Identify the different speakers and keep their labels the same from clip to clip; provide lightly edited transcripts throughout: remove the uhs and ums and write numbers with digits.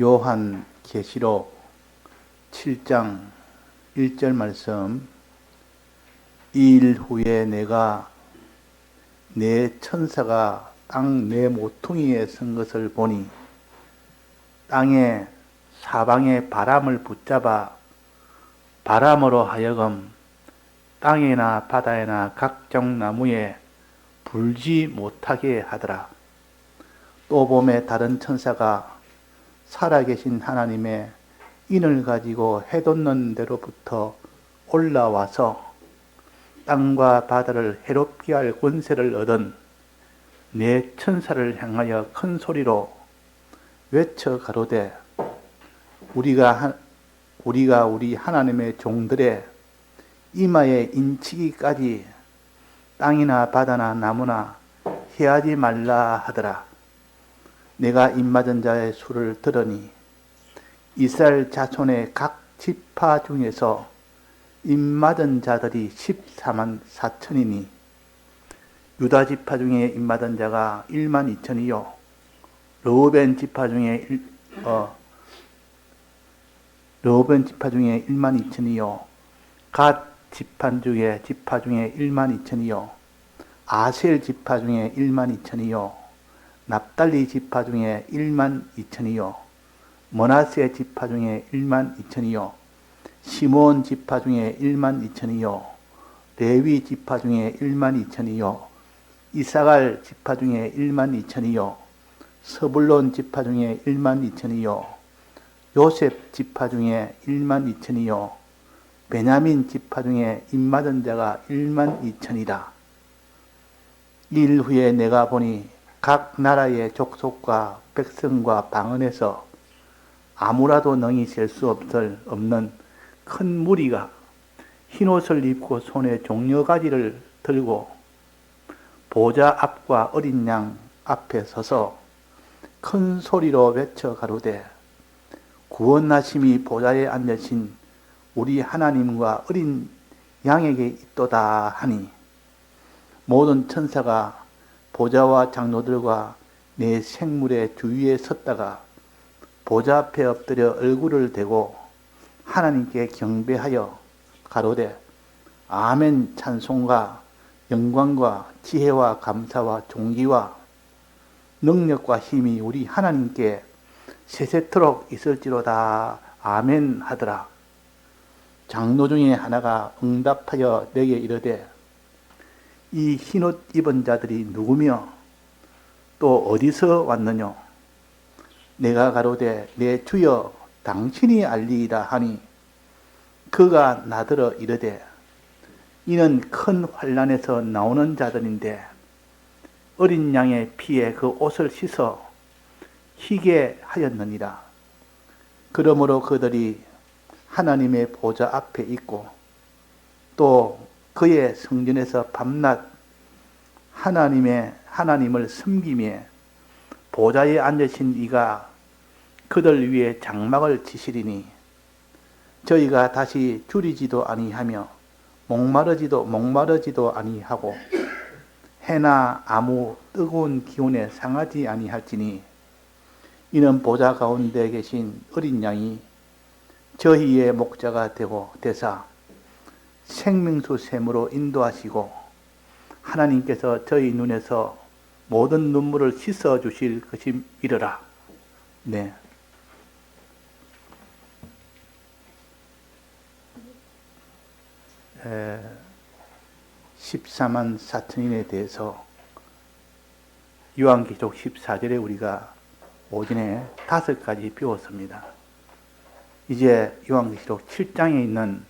Speaker 1: 요한 계시록 7장 1절 말씀. 이 일 후에 내가 내 천사가 땅 내 모퉁이에 선 것을 보니 땅에 사방에 바람을 붙잡아 바람으로 하여금 땅이나 바다에나 각종 나무에 불지 못하게 하더라. 또 보매 다른 천사가 살아계신 하나님의 인을 가지고 해돋는 데로부터 올라와서 땅과 바다를 해롭게 할 권세를 얻은 네 천사를 향하여 큰 소리로 외쳐 가로되 우리가 우리 하나님의 종들의 이마에 인치기까지 땅이나 바다나 나무나 해하지 말라 하더라. 내가 입맞은 자의 수를 들으니 이스라엘 자손의 각 지파 중에서 입맞은 자들이 14만 4천이니 유다 지파 중에 입맞은 자가 1만 2천이요 르우벤 지파 중에 1만 2천이요 갓 지파 중에 1만 2천이요 아셀 지파 중에 1만 2천이요 납달리 지파 중에 1만 2천이요 므낫세 지파 중에 1만 2천이요 시몬 지파 중에 1만 2천이요 레위 지파 중에 1만 2천이요 이사갈 지파 중에 1만 2천이요 서불론 지파 중에 1만 2천이요 요셉 지파 중에 1만 2천이요 베냐민 지파 중에 입맞은 자가 1만 2천이다. 일 후에 내가 보니 각 나라의 족속과 백성과 방언에서 아무라도 능히 셀 수 없는 큰 무리가 흰옷을 입고 손에 종려가지를 들고 보좌 앞과 어린 양 앞에 서서 큰 소리로 외쳐 가로되 구원하심이 보좌에 앉으신 우리 하나님과 어린 양에게 있도다 하니 모든 천사가 보좌와 장로들과 내 생물의 주위에 섰다가 보좌 앞에 엎드려 얼굴을 대고 하나님께 경배하여 가로되 아멘. 찬송과 영광과 지혜와 감사와 존귀와 능력과 힘이 우리 하나님께 세세토록 있을지로다. 아멘 하더라. 장로 중에 하나가 응답하여 내게 이르되 이 흰옷 입은 자들이 누구며 또 어디서 왔느냐? 내가 가로되 내 주여 당신이 알리이다 하니 그가 나더러 이르되 이는 큰 환난에서 나오는 자들인데 어린 양의 피에 그 옷을 씻어 희게 하였느니라. 그러므로 그들이 하나님의 보좌 앞에 있고 또 그의 성전에서 밤낮 하나님을 섬기며 보좌에 앉으신 이가 그들 위에 장막을 치시리니 저희가 다시 줄이지도 아니하며 목마르지도 아니하고 해나 아무 뜨거운 기운에 상하지 아니할지니 이는 보좌 가운데 계신 어린 양이 저희의 목자가 되사 생명수 샘으로 인도하시고 하나님께서 저희 눈에서 모든 눈물을 씻어 주실 것임이러라. 네. 에, 14만 4천인에 대해서 요한계시록 14절에 우리가 오전에 5가지 배웠습니다. 이제 요한계시록 7장에 있는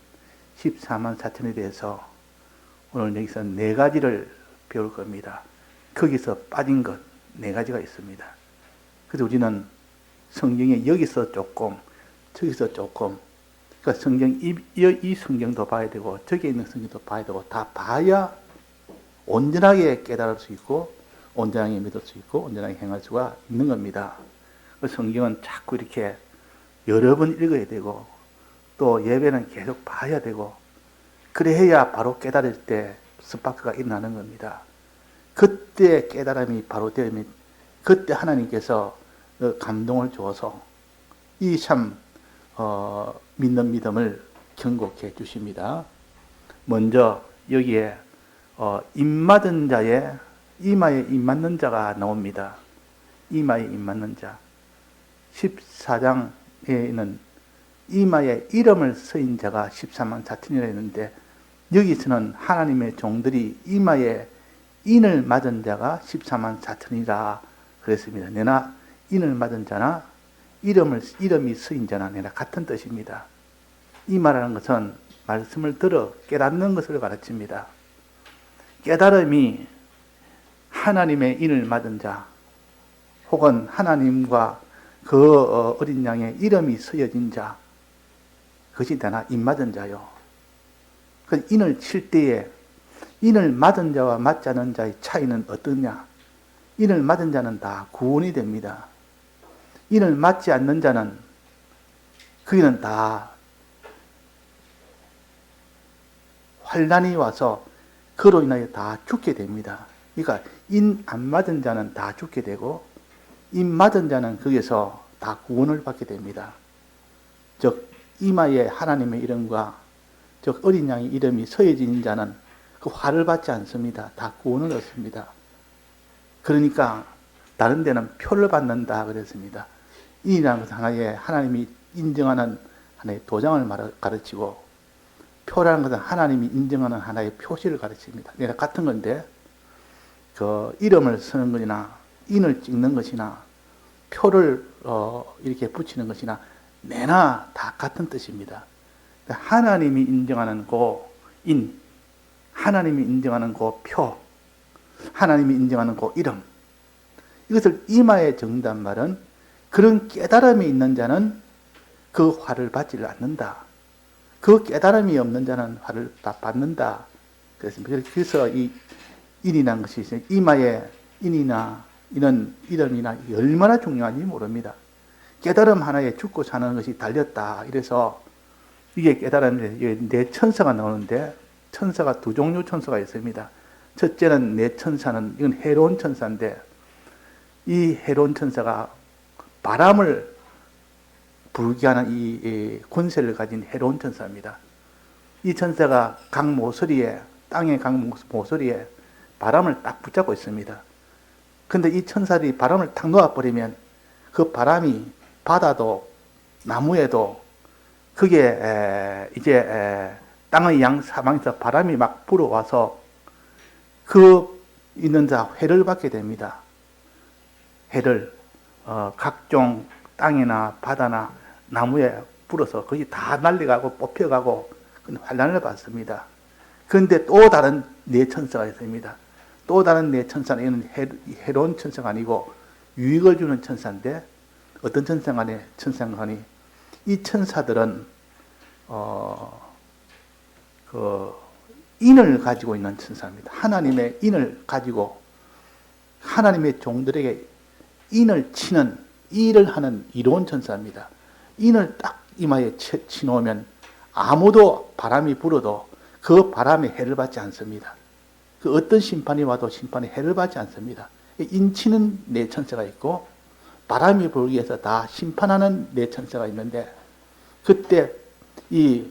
Speaker 1: 14만 4천에 대해서 오늘 여기서 4가지를 배울 겁니다. 거기서 빠진 것 4가지가 있습니다. 그래서 우리는 성경에 여기서 조금 저기서 조금 그러니까 성경 이 성경도 봐야 되고 저기에 있는 성경도 봐야 되고 다 봐야 온전하게 깨달을 수 있고 온전하게 믿을 수 있고 온전하게 행할 수가 있는 겁니다. 성경은 자꾸 이렇게 여러 번 읽어야 되고 또 예배는 계속 봐야 되고 그래야 바로 깨달을 때 스파크가 일어나는 겁니다. 그때 깨달음이 바로 되면 그때 하나님께서 감동을 주어서 이 참 믿는 믿음을 경고해 주십니다. 먼저 여기에 입 맞은 자의 이마에 입 맞는 자가 나옵니다. 이마에 입 맞는 자. 14장에는 이마에 이름을 쓰인 자가 14만 4천이라 했는데 여기서는 하나님의 종들이 이마에 인을 맞은 자가 14만 4천이라 그랬습니다. 내나 인을 맞은 자나 이름이 쓰인 자나 내나 같은 뜻입니다. 이마라는 것은 말씀을 들어 깨닫는 것을 가르칩니다. 깨달음이 하나님의 인을 맞은 자 혹은 하나님과 그 어린 양의 이름이 쓰여진 자 그것이 다나 인 맞은 자요. 그 인을 칠 때에 인을 맞은 자와 맞지 않은 자의 차이는 어떠냐? 인을 맞은 자는 다 구원이 됩니다. 인을 맞지 않는 자는 그이는 다 환난이 와서 그로 인하여 다 죽게 됩니다. 그러니까 인 안 맞은 자는 다 죽게 되고 인 맞은 자는 거기서 다 구원을 받게 됩니다. 즉 이마에 하나님의 이름과 즉 어린 양의 이름이 서해진 자는 그 화를 받지 않습니다. 다 구원을 얻습니다. 그러니까 다른 데는 표를 받는다 그랬습니다. 인이라는 것은 하나의 하나님이 인정하는 하나의 도장을 가르치고 표라는 것은 하나님이 인정하는 하나의 표시를 가르칩니다. 내가 같은 건데 그 이름을 쓰는 것이나 인을 찍는 것이나 표를 이렇게 붙이는 것이나 내나 다 같은 뜻입니다. 하나님이 인정하는 그 인, 하나님이 인정하는 그 표, 하나님이 인정하는 그 이름, 이것을 이마에 적는단 말은 그런 깨달음이 있는 자는 그 화를 받지를 않는다. 그 깨달음이 없는 자는 화를 받는다. 그래서 이 인이라는 것이 이마에 인이나 이런 이름이나 얼마나 중요한지 모릅니다. 깨달음 하나에 죽고 사는 것이 달렸다. 이래서 이게 깨달음인데 네 천사가 나오는데 천사가 두 종류 천사가 있습니다. 첫째는 네 천사는 이건 해로운 천사인데 이 해로운 천사가 바람을 불게 하는 이 권세를 가진 해로운 천사입니다. 이 천사가 각 모서리에 땅의 각 모서리에 바람을 딱 붙잡고 있습니다. 근데 이 천사들이 바람을 탁 놓아버리면 그 바람이 바다도 나무에도 그게 이제 땅의 양 사방에서 바람이 막 불어와서 그 있는 자 해를 받게 됩니다. 해를 각종 땅이나 바다나 나무에 불어서 거의 다 날려가고 뽑혀가고 환난을 받습니다. 그런데 또 다른 네 천사가 있습니다. 또 다른 네 천사는 이는 해로운 천사가 아니고 유익을 주는 천사인데 어떤 천사간이 이 천사들은 그 인을 가지고 있는 천사입니다. 하나님의 인을 가지고 하나님의 종들에게 인을 치는 일을 하는 이로운 천사입니다. 인을 딱 이마에 치놓으면 아무도 바람이 불어도 그 바람에 해를 받지 않습니다. 그 어떤 심판이 와도 심판에 해를 받지 않습니다. 인치는 네 천사가 있고 바람이 불기 위해서 다 심판하는 네 천사가 있는데 그때 이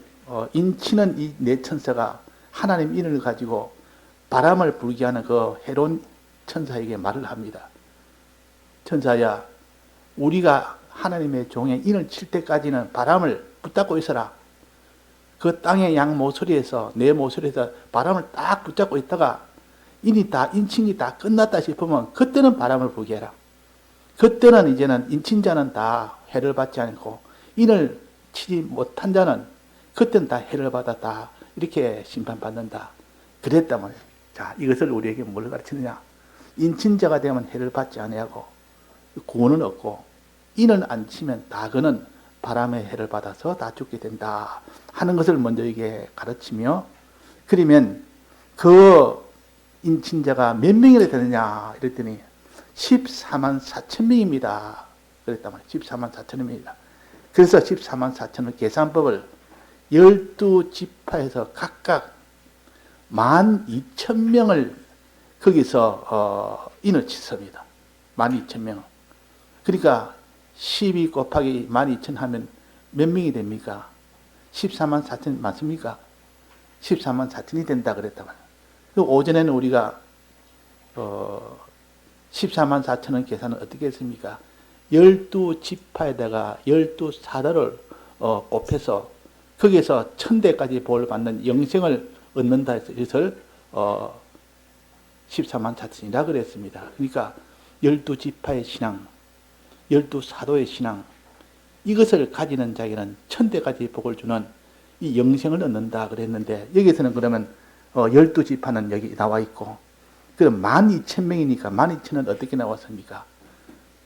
Speaker 1: 인치는 이 네 천사가 하나님 인을 가지고 바람을 불게 하는 그 해로운 천사에게 말을 합니다. 천사야, 우리가 하나님의 종의 인을 칠 때까지는 바람을 붙잡고 있어라. 그 땅의 양 모서리에서 내 모서리에서 바람을 딱 붙잡고 있다가 인칭이 다 끝났다 싶으면 그때는 바람을 불게 해라. 그때는 이제는 인친자는 다 해를 받지 않고 인을 치지 못한 자는 그때는 다 해를 받았다. 이렇게 심판받는다. 그랬다면 자, 이것을 우리에게 뭘 가르치느냐? 인친자가 되면 해를 받지 아니하고 구원은 없고 인을 안 치면 다 그는 바람의 해를 받아서 다 죽게 된다 하는 것을 먼저 이게 가르치며 그러면 그 인친자가 몇 명이나 되느냐 이랬더니 14만 4천 명입니다. 그랬단 말이에요. 14만 4천 명입니다. 그래서 14만 4천의 계산법을 12지파에서 각각 12,000명을 거기서 인을 치습니다. 12,000명. 그러니까 12 곱하기 12,000 하면 몇 명이 됩니까? 14만 4천 맞습니까? 14만 4천이 된다 그랬단 말이에요. 그 오전에는 우리가 14만 4천원 계산은 어떻게 했습니까? 12지파에다가 12사도를 곱해서 거기에서 1000대까지 복을 받는 영생을 얻는다 해서 이것을 14만 4천이라 그랬습니다. 그러니까 12지파의 신앙, 12사도의 신앙, 이것을 가지는 자에게는 1000대까지 복을 주는 이 영생을 얻는다 그랬는데, 여기서는 그러면 12지파는 여기 나와 있고, 그럼 12,000명이니까 12,000은 어떻게 나왔습니까?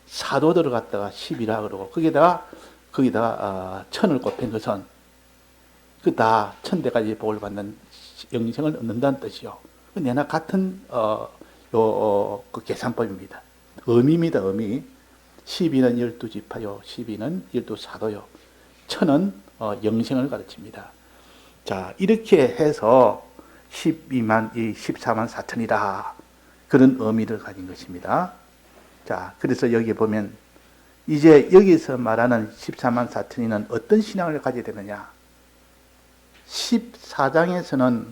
Speaker 1: 사도들을 갖다가 10이라 그러고, 거기다가 1000을 곱한 것은 그 다 1000대까지 복을 받는 영생을 얻는다는 뜻이요. 내나 같은 그 계산법입니다. 의미입니다. 의미. 12는 12지파요, 12는 12사도요, 1000은 영생을 가르칩니다. 자, 이렇게 해서 12만, 14만 4천이다. 그런 의미를 가진 것입니다. 자, 그래서 여기 보면 이제 여기서 말하는 14만 4천이는 어떤 신앙을 가져야 되느냐? 14장에서는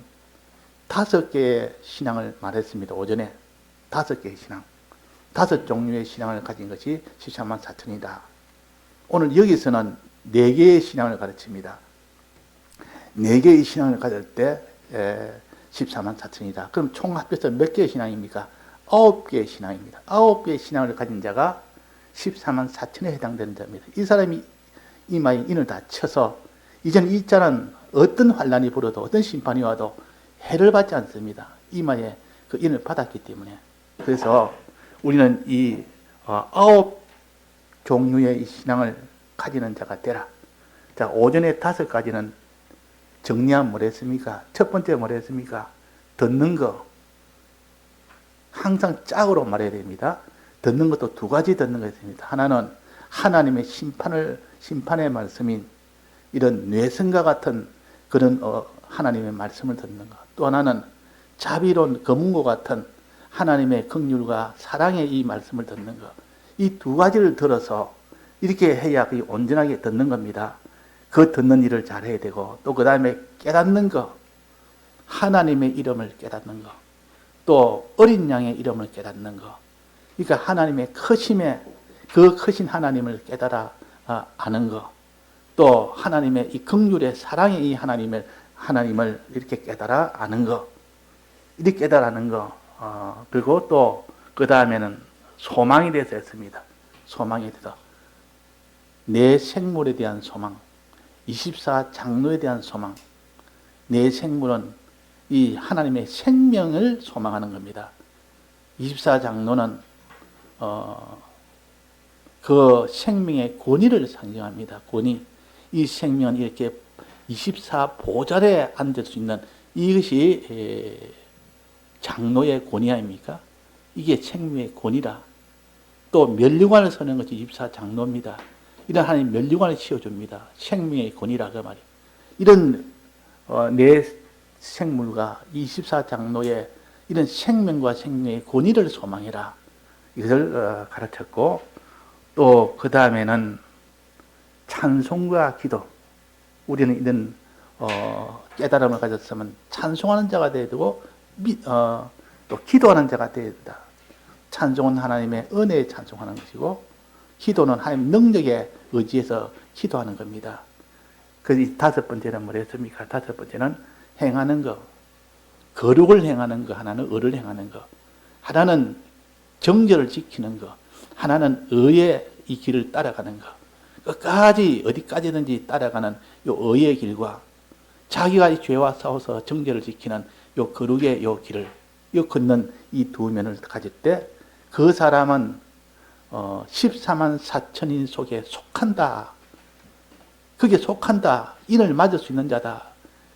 Speaker 1: 5개의 신앙을 말했습니다. 오전에 5개의 신앙, 5종류의 신앙을 가진 것이 14만 4천이다. 오늘 여기서는 4개의 신앙을 가르칩니다. 4개의 신앙을 가질 때 14만 4천이다. 그럼 총 합해서 몇 개의 신앙입니까? 9개의 신앙입니다. 9개의 신앙을 가진 자가 14만 4천에 해당되는 자입니다. 이 사람이 이마에 인을 다 쳐서 이제는 이 자는 어떤 환란이 불어도 어떤 심판이 와도 해를 받지 않습니다. 이마에 그 인을 받았기 때문에. 그래서 우리는 이 9종류의 이 신앙을 가지는 자가 되라. 자, 오전에 5가지는 정리하면 뭐랬습니까? 첫 번째 뭐랬습니까? 듣는 거. 항상 짝으로 말해야 됩니다. 듣는 것도 2가지 듣는 거 있습니다. 하나는 하나님의 심판의 말씀인 이런 뇌성과 같은 그런 하나님의 말씀을 듣는 것. 또 하나는 자비로운 검은고 같은 하나님의 긍휼과 사랑의 이 말씀을 듣는 것. 이 2가지를 들어서 이렇게 해야 온전하게 듣는 겁니다. 그 듣는 일을 잘해야 되고, 또 그 다음에 깨닫는 것, 하나님의 이름을 깨닫는 것, 또 어린 양의 이름을 깨닫는 것. 그러니까 하나님의 크심에 그 크신 하나님을 깨달아 아는 것, 또 하나님의 이 긍휼의 사랑의 이 하나님을 이렇게 깨달아 아는 것, 이렇게 깨달아 아는 것. 그리고 또 그 다음에는 소망에 대해서 했습니다. 소망에 대해서 내 생물에 대한 소망, 24장로에 대한 소망. 내 생물은 이 하나님의 생명을 소망하는 겁니다. 24장로는 그 생명의 권위를 상징합니다. 권위. 이 생명은 이렇게 24보좌에 앉을 수 있는 이것이 장로의 권위 아닙니까? 이게 생명의 권위라. 또 면류관을 서는 것이 24장로입니다. 이런 하나님 면류관을 씌워줍니다. 생명의 권위라 그 말이에요. 이런 내 생물과 24장로의 이런 생명과 생명의 권위를 소망해라. 이것을 가르쳤고, 또 그 다음에는 찬송과 기도. 우리는 이런 깨달음을 가졌으면 찬송하는 자가 되어야 되고, 또 기도하는 자가 되어야 된다. 찬송은 하나님의 은혜에 찬송하는 것이고, 기도는 하나님 능력에 의지해서 기도하는 겁니다. 그 5번째는 뭐랬습니까? 5번째는 행하는 것. 거룩을 행하는 것, 하나는 의를 행하는 것. 하나는 정절을 지키는 것. 하나는 의의 이 길을 따라가는 것. 끝까지 어디까지든지 따라가는 요 의의 길과 자기가 이 죄와 싸워서 정죄를 지키는 요 거룩의 요 길을 요 걷는 이 2면을 가질 때 그 사람은 14만 4천인 속에 속한다. 그게 속한다. 인을 맞을 수 있는 자다.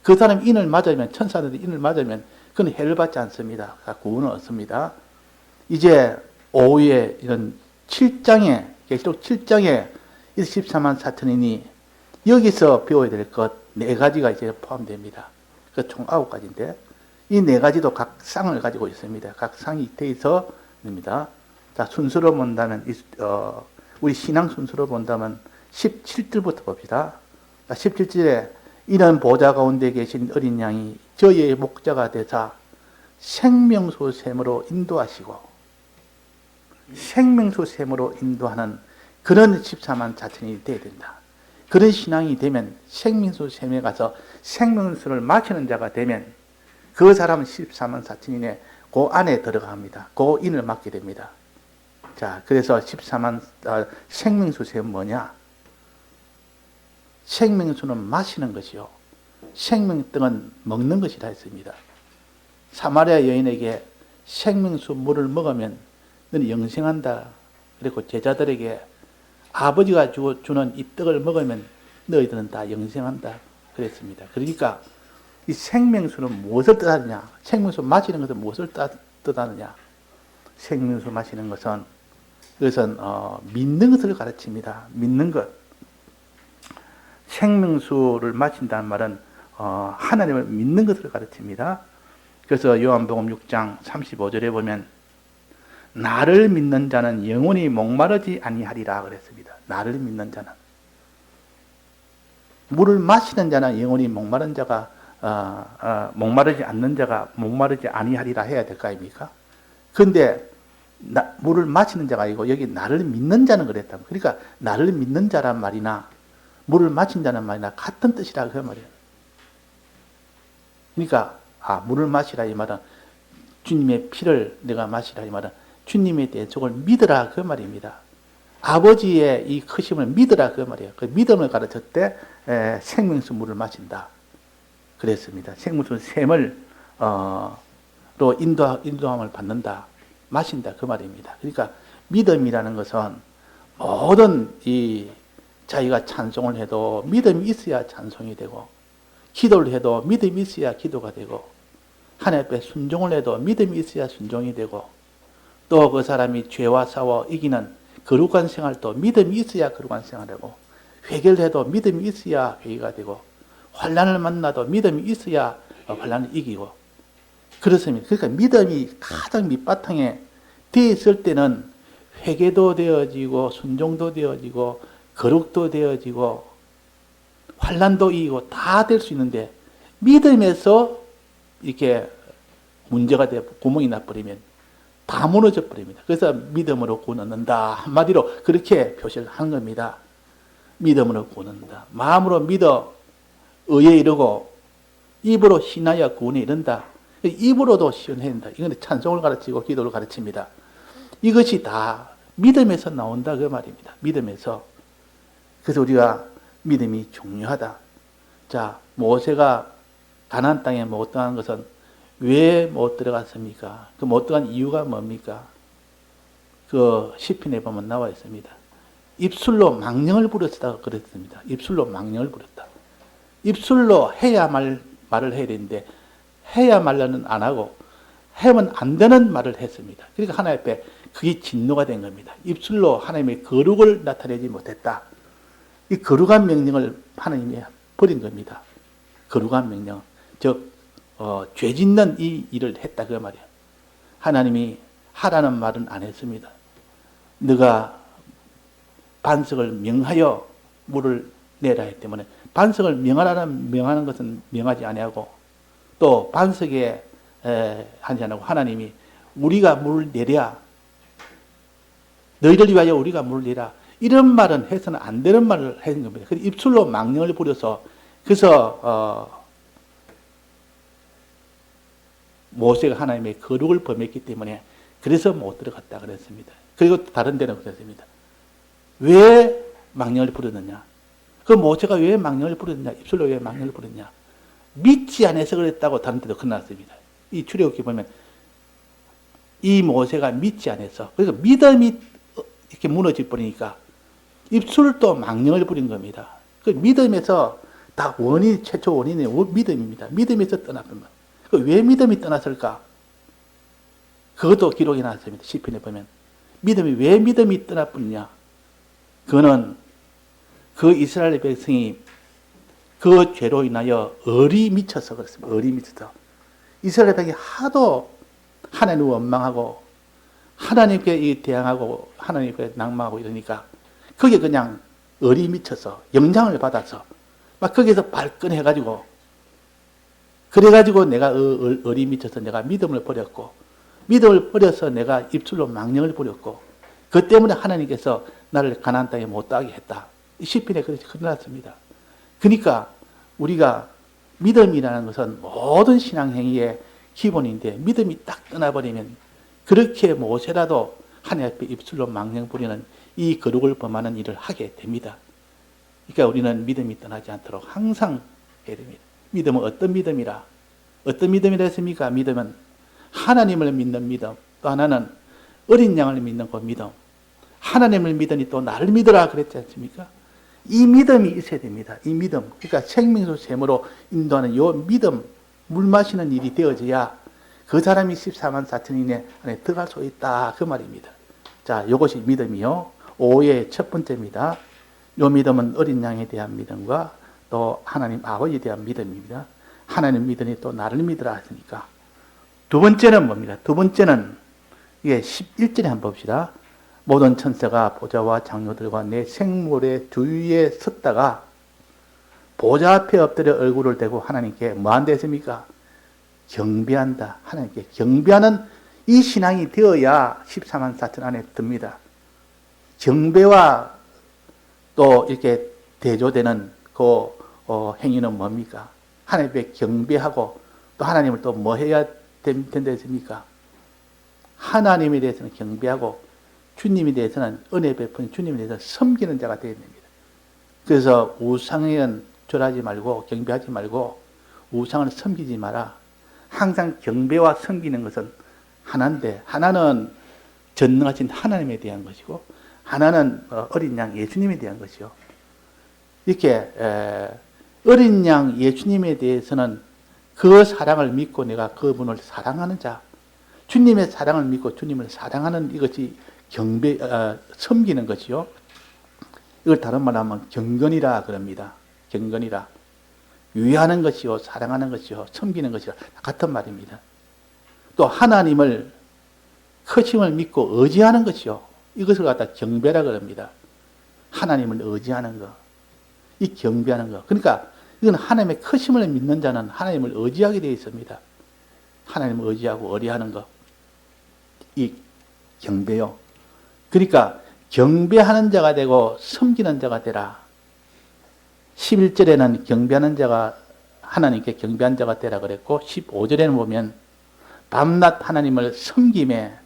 Speaker 1: 그 사람이 인을 맞으면, 천사들이 인을 맞으면 그는 해를 받지 않습니다. 구원을 얻습니다. 이제 오후에 이런 7장에, 계시록 7장에 14만 4천인이 여기서 배워야 될 것 4가지가 이제 포함됩니다. 그 총 9가지인데, 이 4가지도 각 쌍을 가지고 있습니다. 각 쌍이 돼 있어입니다. 자, 순서로 본다면, 우리 신앙 순서로 본다면 17절부터 봅시다. 17절에 이는 보좌 가운데 계신 어린 양이 저희의 목자가 되사 생명수 샘으로 인도하시고, 생명수 샘으로 인도하는 그런 14만 자천이 되어야 된다. 그런 신앙이 되면 생명수 샘에 가서 생명수를 마시는 자가 되면 그 사람은 14만 4천인에 그 안에 들어갑니다. 그 인을 맡게 됩니다. 자, 그래서 14만 생명수 샘은 뭐냐? 생명수는 마시는 것이요, 생명떡은 먹는 것이라 했습니다. 사마리아 여인에게 생명수 물을 먹으면 너는 영생한다. 그리고 제자들에게 아버지가 주는 이 떡을 먹으면 너희들은 다 영생한다. 그랬습니다. 그러니까 이 생명수는 무엇을 뜻하느냐? 생명수 마시는 것은 무엇을 뜻하느냐? 생명수 마시는 것은 그것은 믿는 것을 가르칩니다. 믿는 것. 생명수를 마신다는 말은 하나님을 믿는 것을 가르칩니다. 그래서 요한복음 6장 35절에 보면 나를 믿는 자는 영원히 목마르지 아니하리라 그랬습니다. 나를 믿는 자는. 물을 마시는 자는 영원히 목마른 자가 목마르지 않는 자가 목마르지 아니하리라 해야 될 거 아닙니까? 그런데 물을 마시는 자가 아니고 여기 나를 믿는 자는 그랬다. 그러니까 나를 믿는 자란 말이나 물을 마신다는 말이나 같은 뜻이라 그 말이에요. 그러니까 물을 마시라 이 말은 주님의 피를 내가 마시라 이 말은 주님에 대해 저걸 믿으라 그 말입니다. 아버지의 이 크심을 믿으라 그 말이에요. 그 믿음을 가르쳤을 때 생명수 물을 마신다 그랬습니다. 생명수 샘을 로 인도함을 받는다, 마신다 그 말입니다. 그러니까 믿음이라는 것은 모든 이 자기가 찬송을 해도 믿음이 있어야 찬송이 되고, 기도를 해도 믿음이 있어야 기도가 되고, 하나님 앞에 순종을 해도 믿음이 있어야 순종이 되고, 또 그 사람이 죄와 싸워 이기는 거룩한 생활도 믿음이 있어야 거룩한 생활하고, 회개를 해도 믿음이 있어야 회개가 되고, 환난을 만나도 믿음이 있어야 환난을 이기고 그렇습니다. 그러니까 믿음이 가장 밑바탕에 되어 있을 때는 회개도 되어지고 순종도 되어지고 거룩도 되어지고 환난도 이기고 다 될 수 있는데, 믿음에서 이렇게 문제가 되어 구멍이 나버리면 다 무너져 버립니다. 그래서 믿음으로 구원 얻는다 한마디로 그렇게 표시를 하는 겁니다. 믿음으로 구원 얻는다. 마음으로 믿어 의에 이르고 입으로 신하여 구원에 이른다. 입으로도 시원해야 된다. 이건 찬송을 가르치고 기도를 가르칩니다. 이것이 다 믿음에서 나온다 그 말입니다. 믿음에서. 그래서 우리가 믿음이 중요하다. 자, 모세가 가나안 땅에 못 들어간 것은 왜 못 들어갔습니까? 그 못 들어간 이유가 뭡니까? 그 시편에 보면 나와 있습니다. 입술로 망령을 부렸다 그랬습니다. 입술로 망령을 부렸다. 입술로 해야 말을 해야 되는데 해야 말로는 안 하고 하면 안 되는 말을 했습니다. 그러니까 하나님 앞에 그게 진노가 된 겁니다. 입술로 하나님의 거룩을 나타내지 못했다. 이 거룩한 명령을 하나님이 버린 겁니다. 거룩한 명령. 즉 죄 짓는 이 일을 했다 그 말이에요. 하나님이 하라는 말은 안 했습니다. 네가 반석을 명하여 물을 내라 했기 때문에 반석을 명하는 것은 명하지 아니하고, 또 반석에 하지 않고 하나님이 우리가 물을 내랴, 너희를 위하여 우리가 물을 내라, 이런 말은 해서는 안 되는 말을 하는 겁니다. 그래서 입술로 망령을 부려서, 그래서 모세가 하나님의 거룩을 범했기 때문에 그래서 못 들어갔다 그랬습니다. 그리고 다른 데는 그랬습니다. 왜 망령을 부렸느냐? 그 모세가 왜 망령을 부렸느냐? 입술로 왜 망령을 부렸냐? 믿지 않아서 그랬다고 다른 데도 끝났습니다. 이 출애굽기 보면 이 모세가 믿지 않아서, 그래서 믿음이 이렇게 무너져 버리니까 입술도 망령을 부린 겁니다. 그 믿음에서 다 최초 원인이 믿음입니다. 믿음에서 떠났던 것. 왜 믿음이 떠났을까? 그것도 기록이 나왔습니다. 시편에 보면 왜 믿음이 떠나버리냐? 그거는 그 이스라엘 백성이 그 죄로 인하여 얼이 미쳐서 그렇습니다. 얼이 미쳐서 이스라엘 백성이 하도 하나님을 원망하고 하나님께 대항하고 하나님께 낭망하고 이러니까 거기에 그냥 열이 미쳐서 영향을 받아서 막 거기에서 발끈해가지고 그래가지고 내가 열이 미쳐서 내가 믿음을 버렸고 믿음을 버려서 내가 입술로 망령을 부렸고 그 때문에 하나님께서 나를 가나안 땅에 못 가게 했다. 시편에 그렇게 흘러났습니다. 그러니까 우리가 믿음이라는 것은 모든 신앙 행위의 기본인데 믿음이 딱 떠나버리면 그렇게 모세라도 하나님 앞에 입술로 망령 부리는 이 거룩을 범하는 일을 하게 됩니다. 그러니까 우리는 믿음이 떠나지 않도록 항상 해야 됩니다. 믿음은 어떤 믿음이라? 어떤 믿음이라 했습니까? 믿음은 하나님을 믿는 믿음, 또 하나는 어린 양을 믿는 그 믿음. 하나님을 믿으니 또 나를 믿으라 그랬지 않습니까? 이 믿음이 있어야 됩니다. 이 믿음. 그러니까 생명수 샘으로 인도하는 이 믿음, 물 마시는 일이 되어져야 그 사람이 14만 4천인의 안에 들어갈 수 있다. 그 말입니다. 자, 이것이 믿음이요. 5의 첫 번째입니다. 이 믿음은 어린 양에 대한 믿음과 또 하나님 아버지에 대한 믿음입니다. 하나님 믿으니 또 나를 믿으라 하시니까. 두 번째는 뭡니까? 두 번째는 이게 11절에 한번 봅시다. 모든 천사가 보좌와 장로들과 내 생물의 주위에 섰다가 보좌 앞에 엎드려 얼굴을 대고 하나님께 뭐 한다 했습니까? 경배한다. 하나님께 경배하는 이 신앙이 되어야 14만 4천 안에 듭니다. 경배와 또 이렇게 대조되는 그 행위는 뭡니까? 하나님께 경배하고 또 하나님을 또 뭐 해야 된다 했습니까? 하나님에 대해서는 경배하고 주님에 대해서는 은혜 베푼 주님에 대해서 섬기는 자가 되어야 됩니다. 그래서 우상에는 절하지 말고 경배하지 말고 우상을 섬기지 마라. 항상 경배와 섬기는 것은 하나인데 하나는 전능하신 하나님에 대한 것이고 하나는 어린 양 예수님에 대한 것이요. 이렇게 어린 양 예수님에 대해서는 그 사랑을 믿고 내가 그분을 사랑하는 자, 주님의 사랑을 믿고 주님을 사랑하는 이것이 섬기는 것이요. 이걸 다른 말로 하면 경건이라 그럽니다. 경건이라. 위하는 것이요, 사랑하는 것이요, 섬기는 것이요. 같은 말입니다. 또 하나님을 크심을 믿고 의지하는 것이요. 이것을 갖다 경배라 그럽니다. 하나님을 의지하는 것. 이 경배하는 것. 그러니까 이건 하나님의 크심을 믿는 자는 하나님을 의지하게 되어 있습니다. 하나님을 의지하고 의리하는 것. 이 경배요. 그러니까 경배하는 자가 되고 섬기는 자가 되라. 11절에는 경배하는 자가 하나님께 경배한 자가 되라 그랬고 15절에는 보면 밤낮 하나님을 섬김에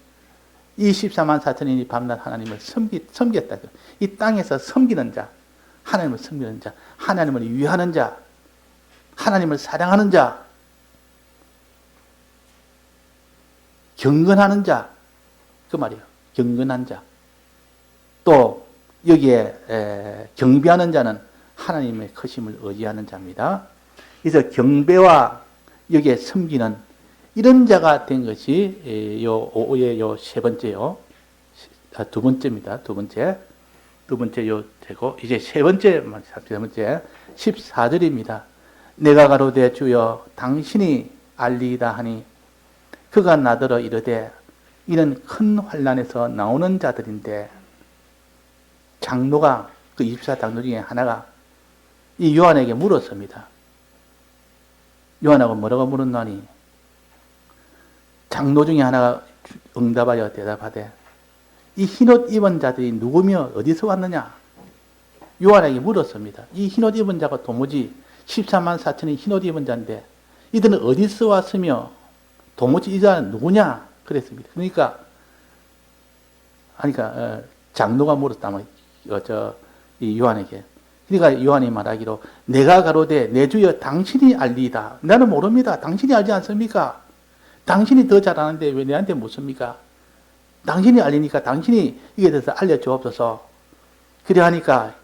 Speaker 1: 이 14만 4천인이 밤낮 하나님을 섬겼다. 이 땅에서 섬기는 자, 하나님을 섬기는 자, 하나님을 위하는 자, 하나님을 사랑하는 자, 경건하는 자, 그 말이에요. 경건한 자. 또 여기에 경배하는 자는 하나님의 크심을 의지하는 자입니다. 그래서 경배와 여기에 섬기는 이런 자가 된 것이 요 세 번째요. 두 번째입니다. 두 번째 요 되고 이제 세 번째 14절입니다. 내가 가로되 주여 당신이 알리이다 하니 그가 나더러 이르되 이는 큰 환난에서 나오는 자들인데 장로가 그 24장로 중에 하나가 이 요한에게 물었습니다. 요한하고 뭐라고 물었나니 장로 중에 하나가 응답하여 대답하되 이 흰옷 입은 자들이 누구며 어디서 왔느냐? 요한에게 물었습니다. 이 흰옷 입은 자가 도무지 14만 4천이 흰옷 입은 자인데 이들은 어디서 왔으며 도무지 이 자는 누구냐? 그랬습니다. 그러니까 장로가 물었다면 이 요한에게. 그러니까 요한이 말하기로 내가 가로되 내 주여 당신이 알리이다. 나는 모릅니다. 당신이 알지 않습니까? 당신이 더 잘 아는데 왜 내한테 묻습니까? 당신이 알리니까 당신이 이게 대해서 알려주옵소서. 그래 하니까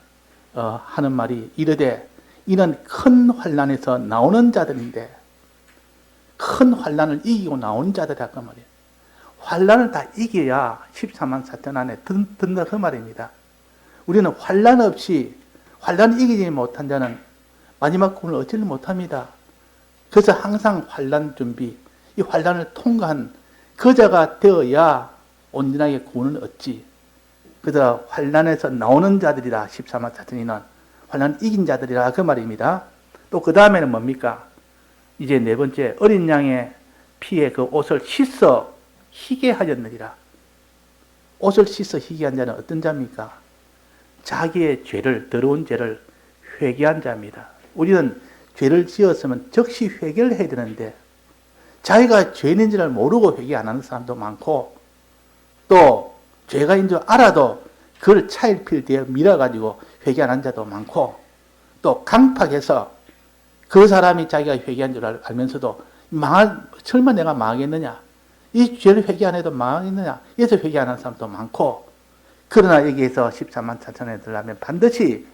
Speaker 1: 하는 말이 이르되 이는 큰 환난에서 나오는 자들인데 큰 환난을 이기고 나오는 자들이라 그 말이에요. 환난을 다 이겨야 14만 4천 안에 든다 그 말입니다. 우리는 환난 없이 환난을 이기지 못한 자는 마지막 구원을 얻지를 못합니다. 그래서 항상 환난 준비, 이 환난을 통과한 그 자가 되어야 온전하게 구원을 얻지. 그래서 환난에서 나오는 자들이라 14만 4천이는 환난 이긴 자들이라 그 말입니다. 또 그 다음에는 뭡니까? 이제 네 번째 어린 양의 피에 그 옷을 씻어 희게 하였느니라. 옷을 씻어 희게 한 자는 어떤 자입니까? 자기의 죄를, 더러운 죄를 회개한 자입니다. 우리는 죄를 지었으면 즉시 회개를 해야 되는데 자기가 죄인인지를 모르고 회개 안 하는 사람도 많고 또 죄가 있는 줄 알아도 그걸 차일피일 뒤에 밀어가지고 회개 안 한 자도 많고 또 강팍해서 그 사람이 자기가 회개한 줄 알면서도 설마 내가 망하겠느냐? 이 죄를 회개 안 해도 망하겠느냐? 이래서 회개 안 하는 사람도 많고 그러나 여기에서 14만 4천에 들려면 반드시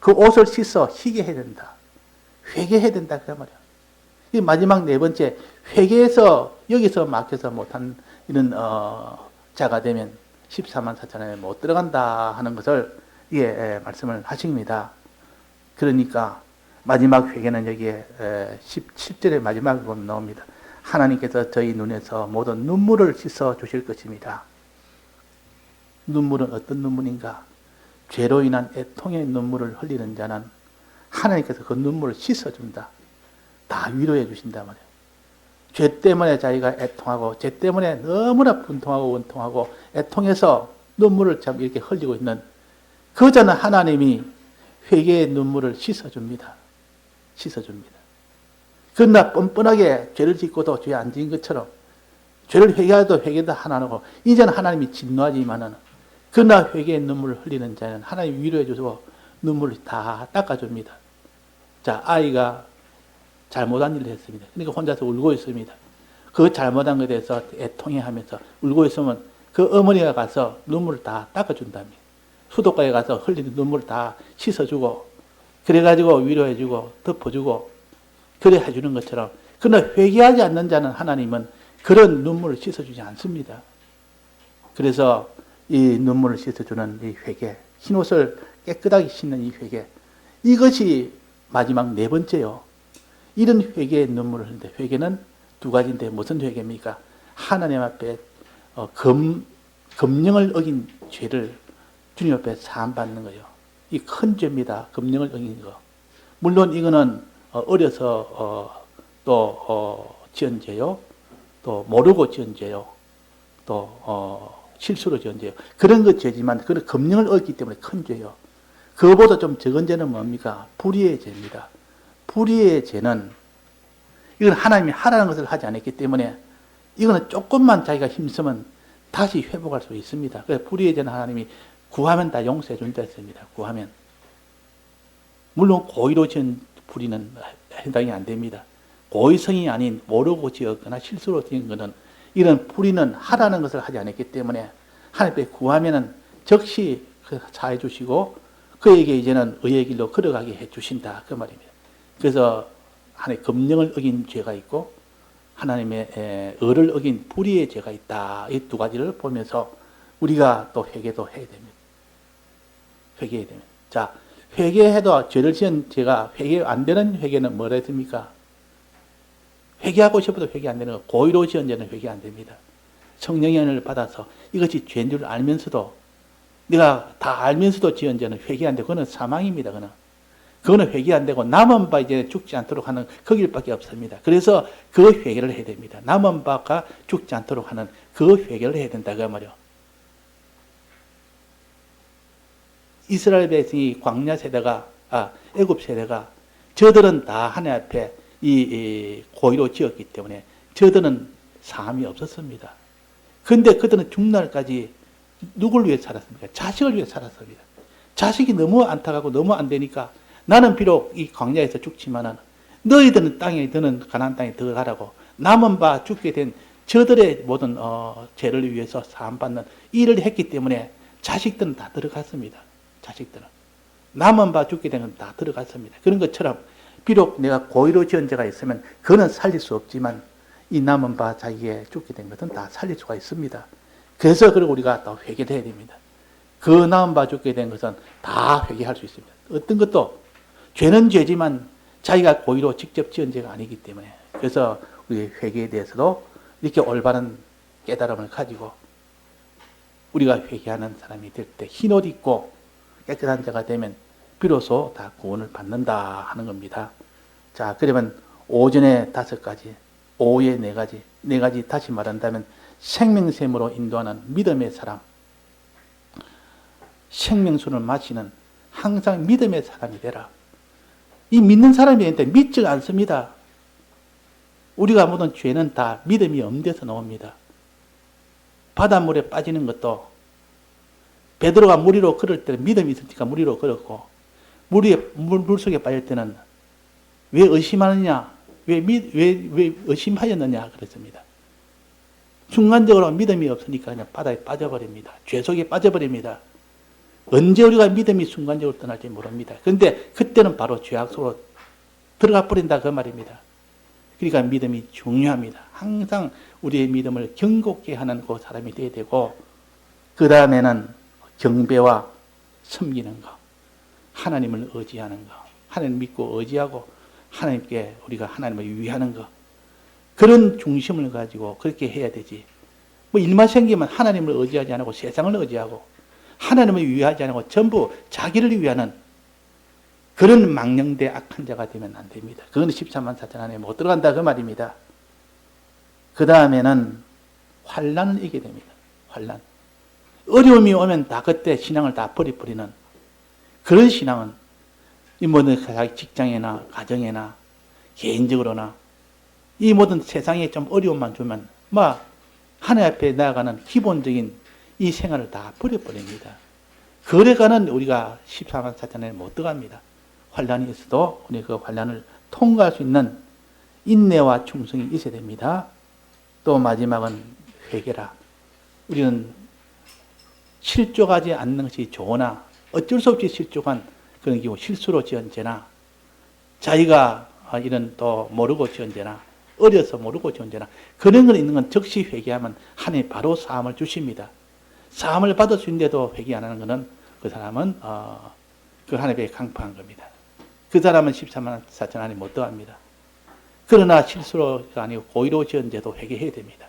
Speaker 1: 그 옷을 씻어 희게 해야 된다. 회개해야 된다. 그 말이야. 이 마지막 네 번째, 회개해서 여기서 막혀서 못한 이런 자가 되면 14만 4천에 못 들어간다 하는 것을 말씀을 하십니다. 그러니까 마지막 회개는 여기에 17절의 마지막에 보면 나옵니다. 하나님께서 저희 눈에서 모든 눈물을 씻어 주실 것입니다. 눈물은 어떤 눈물인가? 죄로 인한 애통의 눈물을 흘리는 자는 하나님께서 그 눈물을 씻어준다. 다 위로해 주신단 말이에요. 죄 때문에 자기가 애통하고 죄 때문에 너무나 분통하고 원통하고 애통해서 눈물을 참 이렇게 흘리고 있는 그 자는 하나님이 회개의 눈물을 씻어줍니다. 씻어줍니다. 그러나 뻔뻔하게 죄를 짓고도 죄 안 지은 것처럼 죄를 회개해도 회개도 하나 안 하고 이제는 하나님이 진노하지만은 그러나 회개의 눈물을 흘리는 자는 하나님이 위로해 주시고 눈물을 다 닦아줍니다. 자, 아이가 잘못한 일을 했습니다. 그러니까 혼자서 울고 있습니다. 그 잘못한 것에 대해서 애통해 하면서 울고 있으면 그 어머니가 가서 눈물을 다 닦아준답니다. 수도가에 가서 흘리는 눈물을 다 씻어주고 그래가지고 위로해주고 덮어주고 그래 해주는 것처럼 그러나 회개하지 않는 자는 하나님은 그런 눈물을 씻어주지 않습니다. 그래서 이 눈물을 씻어주는 이 회개, 흰옷을 깨끗하게 씻는 이 회개, 이것이 마지막 네 번째요. 이런 회개의 눈물을 흘리는데 회개는 두 가지인데 무슨 회개입니까? 하나님 앞에 금령을 어긴 죄를 주님 앞에 사함받는 거예요. 이 큰 죄입니다. 금령을 어긴 거. 물론 이거는 어려서 지은 죄요. 또 모르고 지은 죄요. 또 실수로 지은 죄요. 그런 것 죄지만 그런 금령을 어겼기 때문에 큰 죄요. 그거보다 좀 적은 죄는 뭡니까? 불의의 죄입니다. 불의의 죄는 이건 하나님이 하라는 것을 하지 않았기 때문에 이거는 조금만 자기가 힘쓰면 다시 회복할 수 있습니다. 그래서 불의의 죄는 하나님이 구하면 다 용서해 준다 했습니다. 구하면. 물론 고의로 지은 불의는 해당이 안 됩니다. 고의성이 아닌 모르고 지었거나 실수로 지은 것은 이런 불의는 하라는 것을 하지 않았기 때문에 하나님께 구하면은 즉시 사해 주시고 그에게 이제는 의의 길로 걸어가게 해 주신다. 그 말입니다. 그래서 하나님의 금령을 어긴 죄가 있고 하나님의 의를 어긴 불의의 죄가 있다. 이 두 가지를 보면서 우리가 또 회개도 해야 됩니다. 회개해야 됩니다. 자, 회개해도 죄를 지은 죄가 회개 안 되는 회개는 뭐라 했습니까? 회개하고 싶어도 회개 안 되는 거. 고의로 지은 죄는 회개 안 됩니다. 성령의 은혜를 받아서 이것이 죄인 줄 알면서도 내가 다 알면서도 지은 죄는 회개 안 되고 그거는 사망입니다. 그거는 회개 안 되고 남은 바 이제 죽지 않도록 하는 그 길밖에 없습니다. 그래서 그 회개를 해야 됩니다. 남은 바가 죽지 않도록 하는 그 회개를 해야 된다 그 말이요. 이스라엘 백성이 광야 세대가 애굽 세대가 저들은 다 하나님 앞에 이 고의로 지었기 때문에 저들은 사함이 없었습니다. 그런데 그들은 죽날까지 누굴 위해 살았습니까? 자식을 위해 살았습니다. 자식이 너무 안타깝고 너무 안 되니까 나는 비록 이 광야에서 죽지만은 너희들은 너는 가나안 땅에 들어가라고 남은 바 죽게 된 저들의 모든 죄를 위해서 사함받는 일을 했기 때문에 자식들은 다 들어갔습니다. 자식들은 남은 바 죽게 된 건 다 들어갔습니다. 그런 것처럼 비록 내가 고의로 지은 죄가 있으면 그는 살릴 수 없지만 이 남은 바 자기의 죽게 된 것은 다 살릴 수가 있습니다. 그래서 그리고 우리가 또 회개를 해야 됩니다. 그 남은 바 죽게 된 것은 다 회개할 수 있습니다. 어떤 것도 죄는 죄지만 자기가 고의로 직접 지은 죄가 아니기 때문에 그래서 우리 회개에 대해서도 이렇게 올바른 깨달음을 가지고 우리가 회개하는 사람이 될 때 흰옷 입고 깨끗한 자가 되면 비로소 다 구원을 받는다 하는 겁니다. 자, 그러면 오전에 5가지, 오후에 4가지, 4가지 다시 말한다면 생명샘으로 인도하는 믿음의 사람, 생명수를 마시는 항상 믿음의 사람이 되라. 이 믿는 사람이 있는데 믿지 않습니다. 우리가 모든 죄는 다 믿음이 없는 데서 나옵니다. 바닷물에 빠지는 것도 베드로가 물 위로 걸을 때는 믿음이 있으니까 물 위로 걸었고 물 속에 빠질 때는 왜 의심하느냐? 왜 의심하였느냐? 그랬습니다. 순간적으로 믿음이 없으니까 그냥 바다에 빠져버립니다. 죄 속에 빠져버립니다. 언제 우리가 믿음이 순간적으로 떠날지 모릅니다. 그런데 그때는 바로 죄악 속으로 들어가 버린다 그 말입니다. 그러니까 믿음이 중요합니다. 항상 우리의 믿음을 견고케 하는 그 사람이 되어야 되고, 그 다음에는 경배와 섬기는 것, 하나님을 의지하는 것, 하나님 믿고 의지하고 하나님께 우리가 하나님을 위하는 것, 그런 중심을 가지고 그렇게 해야 되지. 뭐 일만 생기면 하나님을 의지하지 않고 세상을 의지하고 하나님을 위하지 않고 전부 자기를 위하는 그런 망령되 악한 자가 되면 안 됩니다. 그건 14만 4천 안에 못 들어간다 그 말입니다. 그 다음에는 환난을 이기게 됩니다. 환난. 어려움이 오면 다 그때 신앙을 다 버리는 그런 신앙은 이 모든 직장이나 가정이나 개인적으로나 이 모든 세상에 좀 어려움만 주면 하나님 앞에 나아가는 기본적인 이 생활을 다 버려버립니다. 그래가는 우리가 14만 4천에 못 들어갑니다. 환난이 있어도 우리 그 환난을 통과할 수 있는 인내와 충성이 있어야 됩니다. 또 마지막은 회개라. 우리는 실족하지 않는 것이 좋으나 어쩔 수 없이 실족한 그런 경우 실수로 지은 죄나 자기가 이런 또 모르고 지은 죄나 어려서 모르고 지은 죄나 그런 거 있는 건 즉시 회개하면 하나님이 바로 사함을 주십니다. 사함을 받을 수 있는데도 회개 안 하는 것은 그 사람은 그 하나님께 강파한 겁니다. 그 사람은 14만 4천 안에 못 들어갑니다. 그러나 실수로가 아니고 고의로 지은 죄도 회개해야 됩니다.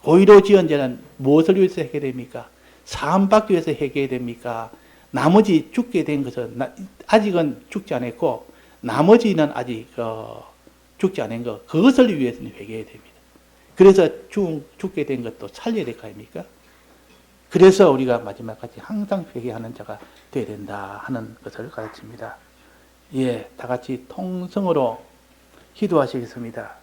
Speaker 1: 고의로 지은 죄는 무엇을 위해서 회개됩니까? 사함받기 위해서 회개해야 됩니까? 나머지 죽게 된 것은 아직은 죽지 않았고 나머지는 아직 죽지 않은 것 그것을 위해서는 회개해야 됩니다. 그래서 죽게 된 것도 살려야 될 거 아닙니까? 그래서 우리가 마지막까지 항상 회개하는 자가 되어야 된다 하는 것을 가르칩니다. 예, 다 같이 통성으로 기도하시겠습니다.